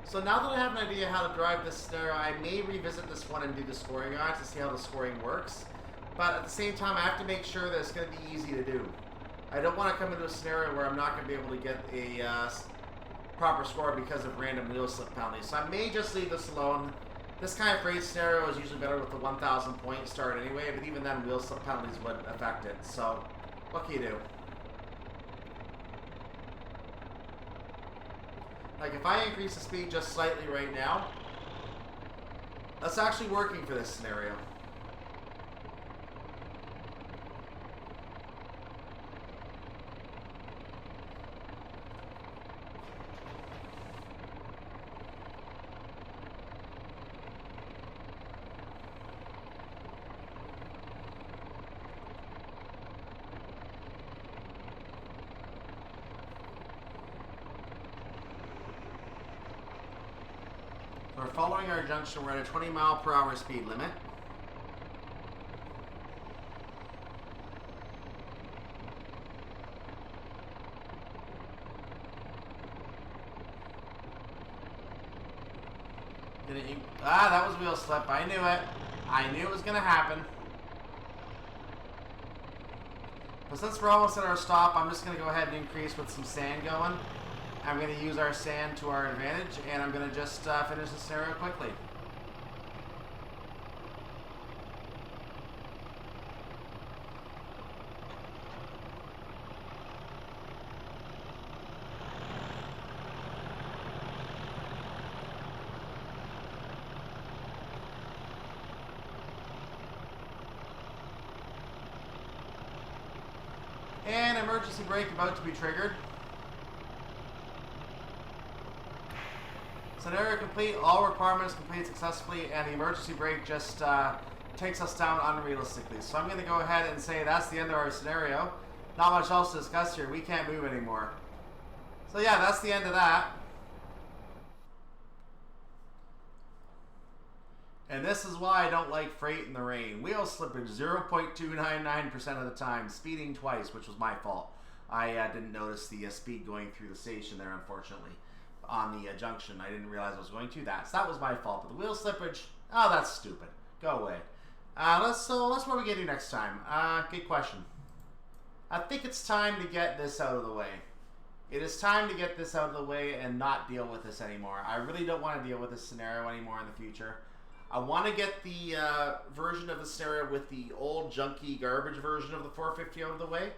So now that I have an idea how to drive this scenario, I may revisit this one and do the scoring on it to see how the scoring works. But at the same time, I have to make sure that it's going to be easy to do. I don't want to come into a scenario where I'm not going to be able to get a proper score because of random wheel slip penalties. So I may just leave this alone. This kind of race scenario is usually better with the 1,000 point start anyway, but even then wheel slip penalties would affect it. So what can you do? Like if I increase the speed just slightly right now, that's actually working for this scenario. We're following our junction. We're at a 20 mile per hour speed limit. That was wheel slip. I knew it. I knew it was going to happen. But since we're almost at our stop, I'm just going to go ahead and increase with some sand going. I'm going to use our sand to our advantage, and I'm going to just finish the scenario quickly. again, emergency brake about to be triggered. Scenario complete, all requirements complete successfully, and the emergency brake just takes us down unrealistically. So I'm going to go ahead and say that's the end of our scenario. Not much else to discuss here. We can't move anymore. So yeah, that's the end of that. And this is why I don't like freight in the rain. Wheel slippage 0.299% of the time. Speeding twice, which was my fault. I didn't notice the speed going through the station there, unfortunately, on the junction. I didn't realize I was going to that. So that was my fault. But the wheel slippage, oh, that's stupid. Go away. Let's what we get to do next time. Good question. I think it's time to get this out of the way. It is time to get this out of the way and not deal with this anymore. I really don't want to deal with this scenario anymore in the future. I want to get the version of the scenario with the old junky garbage version of the 450 out of the way.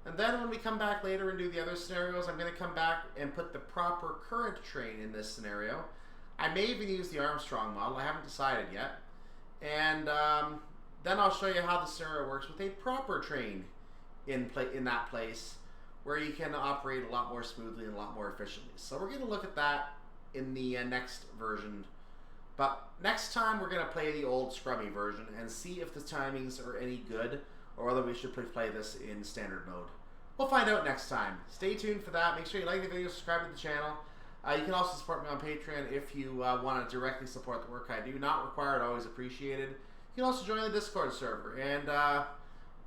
And then when we come back later and do the other scenarios, I'm going to come back and put the proper current train in this scenario. I may even use the Armstrong model. I haven't decided yet. And then I'll show you how the scenario works with a proper train in that place where you can operate a lot more smoothly and a lot more efficiently. So we're going to look at that in the next version. But next time we're going to play the old scrummy version and see if the timings are any good or whether we should play this in standard mode. We'll find out next time. Stay tuned for that. Make sure you like the video, subscribe to the channel. You can also support me on Patreon if you want to directly support the work I do. Not required, always appreciated. You can also join the Discord server. And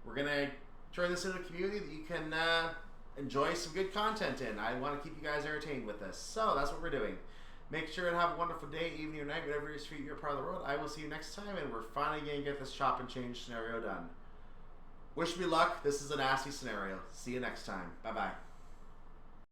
we're going to turn this into a community that you can enjoy some good content in. I want to keep you guys entertained with this. So that's what we're doing. Make sure and have a wonderful day, evening, or night, whatever is for you, your part of the world. I will see you next time, and we're finally going to get this chop and change scenario done. Wish me luck. This is a nasty scenario. See you next time. Bye-bye.